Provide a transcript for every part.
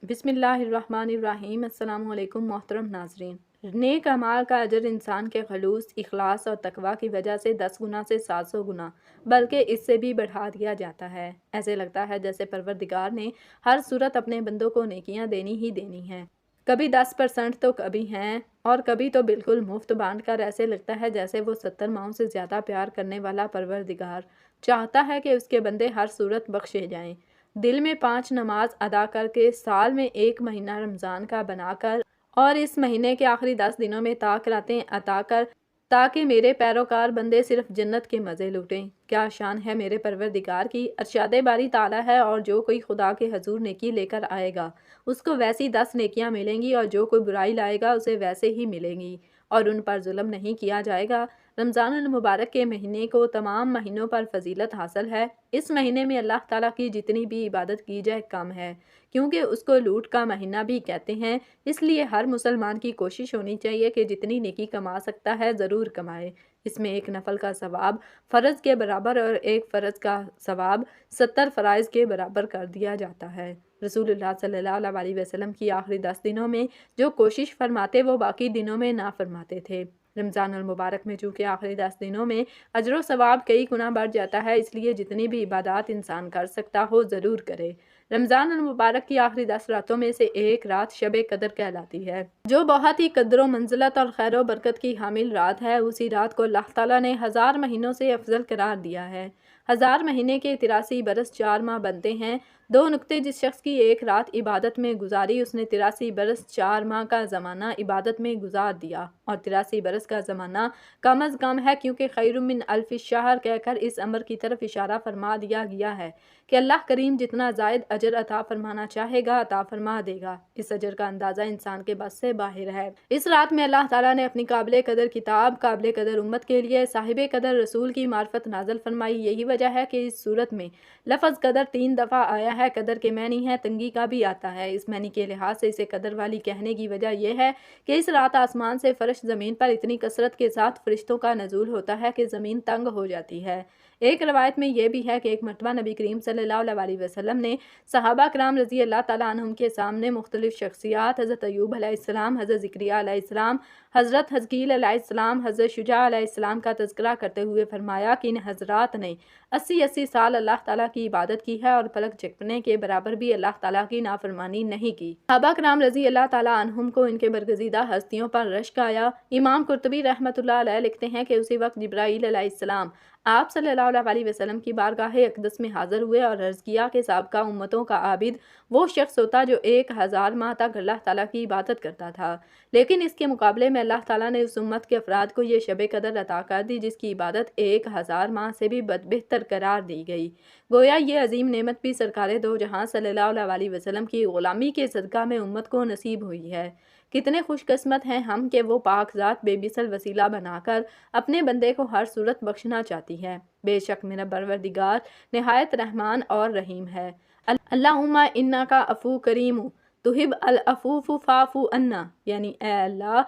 بسم اللہ الرحمن الرحیم۔ السلام علیکم محترم ناظرین۔ نیک اعمال کا اجر انسان کے خلوص، اخلاص اور تقوی کی وجہ سے 10 گنا سے 700 گنا بلکہ اس سے بھی بڑھا دیا جاتا ہے۔ ایسے لگتا ہے جیسے پروردگار نے ہر صورت اپنے بندوں کو نیکیاں دینی ہی دینی ہیں، کبھی 10% تو کبھی ہیں اور کبھی تو بالکل مفت بانٹ کر۔ ایسے لگتا ہے جیسے وہ 70 ماؤں سے زیادہ پیار کرنے والا پروردگار چاہتا ہے کہ اس کے بندے ہر صورت بخشے جائیں۔ دل میں 5 نماز ادا کر کے، سال میں 1 مہینہ رمضان کا بنا کر اور اس مہینے کے آخری 10 دنوں میں طاق راتیں عطا کر، تاکہ میرے پیروکار بندے صرف جنت کے مزے لوٹیں۔ کیا شان ہے میرے پروردگار کی، ارشاد باری تعالیٰ ہے، اور جو کوئی خدا کے حضور نیکی لے کر آئے گا اس کو ویسی 10 نیکیاں ملیں گی، اور جو کوئی برائی لائے گا اسے ویسے ہی ملیں گی، اور ان پر ظلم نہیں کیا جائے گا۔ رمضان المبارک کے مہینے کو تمام مہینوں پر فضیلت حاصل ہے۔ اس مہینے میں اللہ تعالیٰ کی جتنی بھی عبادت کی جائے کم ہے، کیونکہ اس کو لوٹ کا مہینہ بھی کہتے ہیں۔ اس لیے ہر مسلمان کی کوشش ہونی چاہیے کہ جتنی نیکی کما سکتا ہے ضرور کمائے۔ اس میں ایک نفل کا ثواب فرض کے برابر اور ایک فرض کا ثواب 70 فرائض کے برابر کر دیا جاتا ہے۔ رسول اللہ صلی اللہ علیہ وسلم کی آخری 10 دنوں میں جو کوشش فرماتے وہ باقی دنوں میں نہ فرماتے تھے۔ رمضان المبارک میں چونکہ آخری 10 دنوں میں اجر و ثواب کئی گنا بڑھ جاتا ہے، اس لیے جتنی بھی عبادات انسان کر سکتا ہو ضرور کرے۔ رمضان المبارک کی آخری 10 راتوں میں سے ایک رات شب قدر کہلاتی ہے، جو بہت ہی قدر و منزلت اور خیر و برکت کی حامل رات ہے۔ اسی رات کو اللہ تعالیٰ نے 1000 مہینوں سے افضل قرار دیا ہے۔ 1000 مہینے کے 83 برس 4 ماہ بنتے ہیں۔ 2 نکتے: جس شخص کی ایک رات عبادت میں گزاری اس نے 83 برس 4 ماہ کا زمانہ عبادت میں گزار دیا، اور 83 برس کا زمانہ کم از کم ہے، کیونکہ خیر من الف شہر کہہ کر اس امر کی طرف اشارہ فرما دیا گیا ہے کہ اللہ کریم جتنا زائد اجر عطا فرمانا چاہے گا عطا فرما دے گا۔ اس اجر کا اندازہ انسان کے بس سے باہر ہے۔ اس رات میں اللہ تعالیٰ نے اپنی قابل قدر کتاب، قابل قدر امت کے لیے صاحب قدر رسول کی معرفت نازل فرمائی۔ یہی وجہ ہے کہ اس صورت میں لفظ قدر 3 دفعہ آیا ہے۔ قدر کے معنی ہے تنگی کا بھی آتا ہے۔ اس معنی کے لحاظ سے اسے قدر والی کہنے کی وجہ یہ ہے کہ اس رات آسمان سے فرش زمین پر اتنی کثرت کے ساتھ فرشتوں کا نزول ہوتا ہے کہ زمین تنگ ہو جاتی ہے۔ ایک روایت میں یہ بھی ہے کہ ایک مرتبہ نبی کریم صلی اللہ علیہ وسلم نے صحابہ کرام رضی اللہ تعالیٰ عنہم کے سامنے مختلف شخصیات، حضرت ایوب علیہ السلام، حضرت زکریا علیہ السلام، حضرت حزقیل علیہ السلام، حضرت شجاع علیہ السلام کا تذکرہ کرتے ہوئے فرمایا کہ ان حضرات نے 80 سال اللہ تعالیٰ کی عبادت کی ہے اور پلک جھپکنے کے برابر بھی اللہ تعالیٰ کی نافرمانی نہیں کی۔ صحابہ کرام رضی اللہ تعالیٰ عنہم کو ان کے برگزیدہ ہستیوں پر رشک آیا۔ امام قرطبی رحمۃ اللہ علیہ لکھتے ہیں کہ اسی وقت جبرائیل علیہ السلام آپ صلی اللہ علیہ وسلم کی بارگاہ اقدس میں حاضر ہوئے اور عرض کیا کہ سابقہ امتوں کا عابد وہ شخص ہوتا جو 1000 ماہ تک اللہ تعالیٰ کی عبادت کرتا تھا، لیکن اس کے مقابلے میں اللہ تعالیٰ نے اس امت کے افراد کو یہ شب قدر عطا کر دی جس کی عبادت 1000 ماہ سے بھی بہتر قرار دی گئی۔ گویا یہ عظیم نعمت بھی سرکار دو جہاں صلی اللہ علیہ وسلم کی غلامی کے صدقہ میں امت کو نصیب ہوئی ہے۔ کتنے خوش قسمت ہیں ہم کہ وہ پاک ذات بے مثل وسیلہ بنا کر اپنے بندے کو ہر صورت بخشنا چاہتی ہے۔ بے شک میرا پروردگار نہایت رحمان اور رحیم ہے۔ اللہم انکا عفو کریم تحب العفو فاعف عنا، یعنی اے اللہ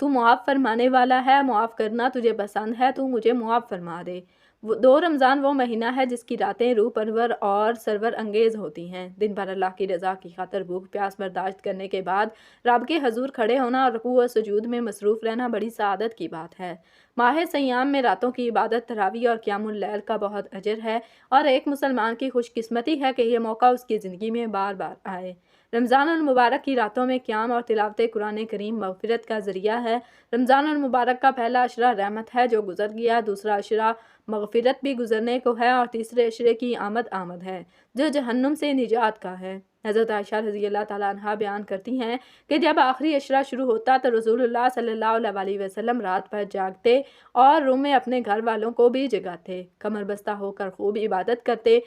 تو معاف فرمانے والا ہے، معاف کرنا تجھے پسند ہے، تو مجھے معاف فرما دے۔ 2 رمضان وہ مہینہ ہے جس کی راتیں روح پرور اور سرور انگیز ہوتی ہیں۔ دن بھر اللہ کی رضا کی خاطر بھوک پیاس برداشت کرنے کے بعد رب کے حضور کھڑے ہونا اور رکوع و سجود میں مصروف رہنا بڑی سعادت کی بات ہے۔ ماہ سیام میں راتوں کی عبادت، تراویح اور قیام اللیل کا بہت اجر ہے، اور ایک مسلمان کی خوش قسمتی ہے کہ یہ موقع اس کی زندگی میں بار بار آئے۔ رمضان المبارک کی راتوں میں قیام اور تلاوت قرآن کریم مغفرت کا ذریعہ ہے۔ رمضان المبارک کا پہلا عشرہ رحمت ہے جو گزر گیا، دوسرا عشرہ مغفرت بھی گزرنے کو ہے، اور تیسرے عشرے کی آمد ہے جو جہنم سے نجات کا ہے۔ حضرت عائشہ رضی اللہ تعالیٰ عنہا بیان کرتی ہیں کہ جب آخری عشرہ شروع ہوتا تو رسول اللہ صلی اللہ علیہ وسلم رات بھر جاگتے اور روم میں اپنے گھر والوں کو بھی جگاتے، کمر بستہ ہو کر خوب عبادت کرتے۔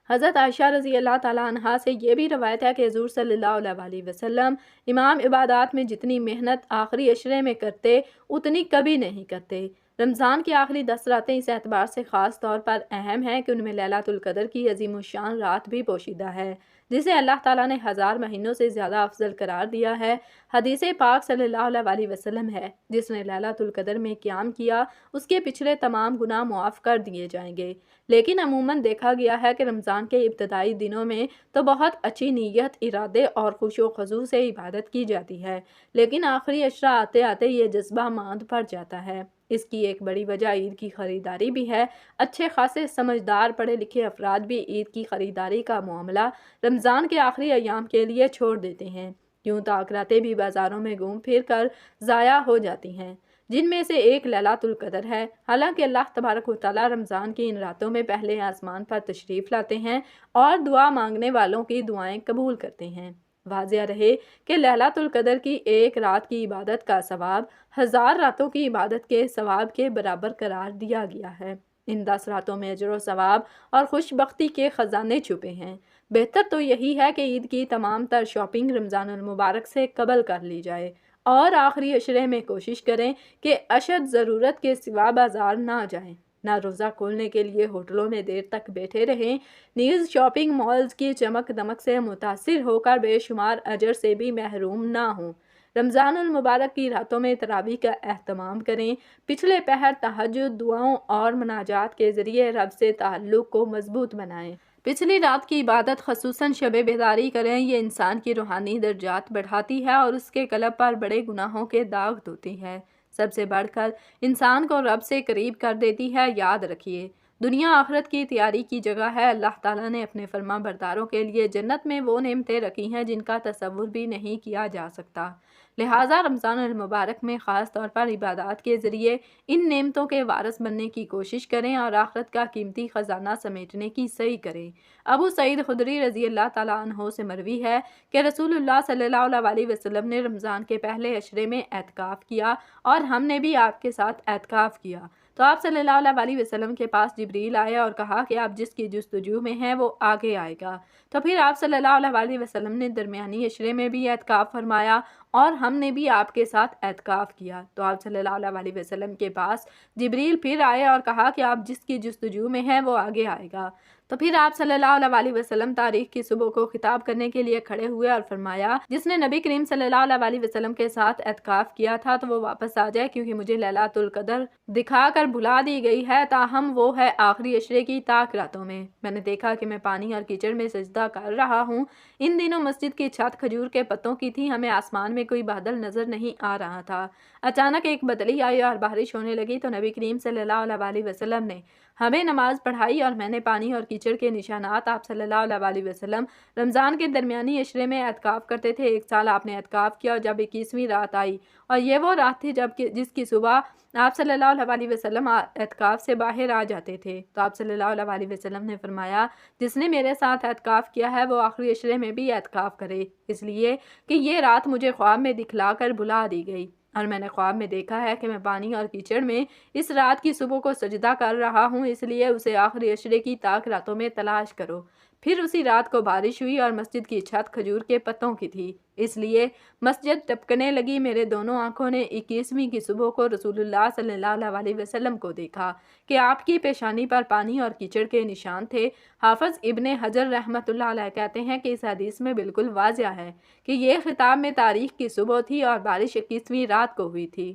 حضرت عائشہ رضی اللہ تعالیٰ عنہا سے یہ بھی روایت ہے کہ حضور صلی اللہ علیہ وسلم امام عبادات میں جتنی محنت آخری عشرے میں کرتے اتنی کبھی نہیں کرتے۔ رمضان کی آخری 10 راتیں اس اعتبار سے خاص طور پر اہم ہیں کہ ان میں لیلۃ القدر کی عظیم الشان رات بھی پوشیدہ ہے۔ جسے اللہ تعالیٰ نے 1000 مہینوں سے زیادہ افضل قرار دیا ہے۔ حدیث پاک صلی اللہ علیہ وسلم ہے، جس نے لیلۃ القدر میں قیام کیا اس کے پچھلے تمام گناہ معاف کر دیے جائیں گے۔ لیکن عموماً دیکھا گیا ہے کہ رمضان کے ابتدائی دنوں میں تو بہت اچھی نیت، ارادے اور خشوع و خضوع سے عبادت کی جاتی ہے، لیکن آخری اشرا آتے آتے یہ جذبہ ماند پڑ جاتا ہے۔ اس کی ایک بڑی وجہ عید کی خریداری بھی ہے۔ اچھے خاصے سمجھدار پڑھے لکھے افراد بھی عید کی خریداری کا معاملہ رمضان کے آخری ایام کے لیے چھوڑ دیتے ہیں، کیوں تاکہ راتیں بھی بازاروں میں گھوم پھر کر ضائع ہو جاتی ہیں، جن میں سے ایک لیلۃ القدر ہے۔ حالانکہ اللہ تبارک و تعالیٰ رمضان کی ان راتوں میں پہلے آسمان پر تشریف لاتے ہیں اور دعا مانگنے والوں کی دعائیں قبول کرتے ہیں۔ واضح رہے کہ لیلۃ القدر کی ایک رات کی عبادت کا ثواب 1000 راتوں کی عبادت کے ثواب کے برابر قرار دیا گیا ہے۔ ان 10 راتوں میں اجر و ثواب اور خوش بختی کے خزانے چھپے ہیں۔ بہتر تو یہی ہے کہ عید کی تمام تر شاپنگ رمضان المبارک سے قبل کر لی جائے اور آخری عشرے میں کوشش کریں کہ اشد ضرورت کے سوا بازار نہ جائیں، نہ روزہ کھولنے کے لیے ہوٹلوں میں دیر تک بیٹھے رہیں، نیز شاپنگ مالز کی چمک دمک سے متاثر ہو کر بے شمار اجر سے بھی محروم نہ ہوں۔ رمضان المبارک کی راتوں میں تراویح کا اہتمام کریں، پچھلے پہر تہجد، دعاؤں اور مناجات کے ذریعے رب سے تعلق کو مضبوط بنائیں۔ پچھلی رات کی عبادت خصوصاً شب بیداری کریں، یہ انسان کی روحانی درجات بڑھاتی ہے اور اس کے قلب پر بڑے گناہوں کے داغ دھوتی ہے۔ سب سے بڑھ کر انسان کو رب سے قریب کر دیتی ہے۔ یاد رکھیے، دنیا آخرت کی تیاری کی جگہ ہے۔ اللہ تعالیٰ نے اپنے فرما برداروں کے لیے جنت میں وہ نعمتیں رکھی ہیں جن کا تصور بھی نہیں کیا جا سکتا۔ لہٰذا رمضان المبارک میں خاص طور پر عبادات کے ذریعے ان نعمتوں کے وارث بننے کی کوشش کریں اور آخرت کا قیمتی خزانہ سمیٹنے کی سعی کریں۔ ابو سعید خدری رضی اللہ تعالیٰ عنہ سے مروی ہے کہ رسول اللہ صلی اللہ علیہ وسلم نے رمضان کے پہلے عشرے میں اعتکاف کیا اور ہم نے بھی آپ کے ساتھ اعتکاف کیا، تو آپ صلی اللہ علیہ وسلم کے پاس جبریل آئے اور کہا کہ آپ جس کی جستجو میں ہیں وہ آگے آئے گا۔ تو پھر آپ صلی اللہ علیہ وسلم نے درمیانی عشرے میں بھی اعتکاف فرمایا اور ہم نے بھی آپ کے ساتھ اعتکاف کیا، تو آپ صلی اللہ علیہ وسلم کے پاس جبریل پھر آئے اور کہا کہ آپ جس کی جستجو میں ہیں وہ آگے آئے گا۔ تو پھر آپ صلی اللہ علیہ وسلم تاریخ کی صبح کو خطاب کرنے کے لیے کھڑے ہوئے اور فرمایا، جس نے نبی کریم صلی اللہ علیہ وسلم کے ساتھ اعتکاف کیا تھا تو وہ واپس آ جائے، کیونکہ مجھے لیلۃ القدر دکھا کر بھلا دی گئی ہے، تاہم وہ ہے آخری عشرے کی تاک راتوں میں نے دیکھا کہ میں پانی اور کیچڑ میں سجدہ کر رہا ہوں۔ ان دنوں مسجد کی چھت کھجور کے پتوں کی تھی، ہمیں آسمان میں کوئی بادل نظر نہیں آ رہا تھا۔ اچانک ایک بدلی آئی اور بارش ہونے لگی، تو نبی کریم صلی اللہ علیہ وسلم نے ہمیں نماز پڑھائی اور میں نے پانی اور کیچڑ کے نشانات۔ آپ صلی اللہ علیہ وسلم رمضان کے درمیانی عشرے میں اعتکاف کرتے تھے۔ ایک سال آپ نے اعتکاف کیا اور جب 21ویں رات آئی، اور یہ وہ رات تھی جس کی صبح آپ صلی اللہ علیہ وسلم اعتکاف سے باہر آ جاتے تھے، تو آپ صلی اللہ علیہ وسلم نے فرمایا، جس نے میرے ساتھ اعتکاف کیا ہے وہ آخری عشرے میں بھی اعتکاف کرے، اس لیے کہ یہ رات مجھے خواب میں دکھلا کر بھلا دی گئی اور میں نے خواب میں دیکھا ہے کہ میں پانی اور کیچڑ میں اس رات کی صبح کو سجدہ کر رہا ہوں، اس لیے اسے آخری عشرے کی تاک راتوں میں تلاش کرو۔ پھر اسی رات کو بارش ہوئی اور مسجد کی چھت کھجور کے پتوں کی تھی، اس لیے مسجد ٹپکنے لگی۔ میرے دونوں آنکھوں نے 21ویں کی صبح کو رسول اللہ صلی اللہ علیہ وسلم کو دیکھا کہ آپ کی پیشانی پر پانی اور کیچڑ کے نشان تھے۔ حافظ ابن حجر رحمۃ اللہ علیہ کہتے ہیں کہ اس حدیث میں بالکل واضح ہے کہ یہ خطاب میں تاریخ کی صبح تھی اور بارش 21ویں رات کو ہوئی تھی۔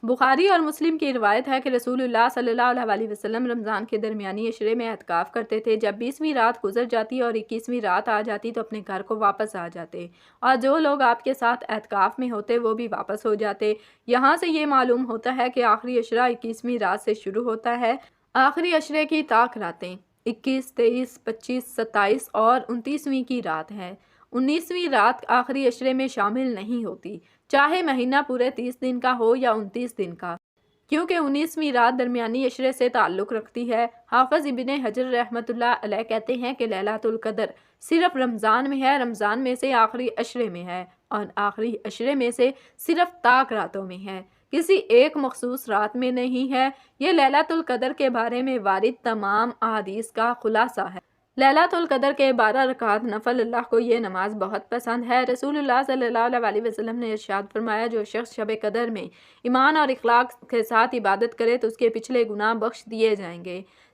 بخاری اور مسلم کی روایت ہے کہ رسول اللہ صلی اللہ علیہ وسلم رمضان کے درمیانی عشرے میں اعتکاف کرتے تھے۔ جب 20ویں رات گزر جاتی اور 21ویں رات آ جاتی تو اپنے گھر کو واپس آ جاتے، اور جو لوگ آپ کے ساتھ اعتکاف میں ہوتے وہ بھی واپس ہو جاتے۔ یہاں سے یہ معلوم ہوتا ہے کہ آخری عشرہ 21ویں رات سے شروع ہوتا ہے۔ آخری عشرے کی تاک راتیں 21، 23، 25، 27 اور 29ویں کی رات ہے۔ 19ویں رات آخری عشرے میں شامل نہیں ہوتی، چاہے مہینہ پورے 30 دن کا ہو یا 29 دن کا، کیونکہ 19ویں رات درمیانی عشرے سے تعلق رکھتی ہے۔ حافظ ابن حجر رحمۃ اللہ علیہ کہتے ہیں کہ لیلۃ القدر صرف رمضان میں ہے، رمضان میں سے آخری عشرے میں ہے اور آخری عشرے میں سے صرف تاک راتوں میں ہے، کسی ایک مخصوص رات میں نہیں ہے۔ یہ لیلۃ القدر کے بارے میں وارد تمام احادیث کا خلاصہ ہے۔ لیلۃ القدر کے 12 رکعات نفل، اللہ کو یہ نماز بہت پسند ہے۔ رسول اللہ صلی اللہ علیہ وسلم نے ارشاد فرمایا، جو شخص شب قدر میں ایمان اور اخلاص کے ساتھ عبادت کرے تو اس کے پچھلے گناہ بخش دیے جائیں گے۔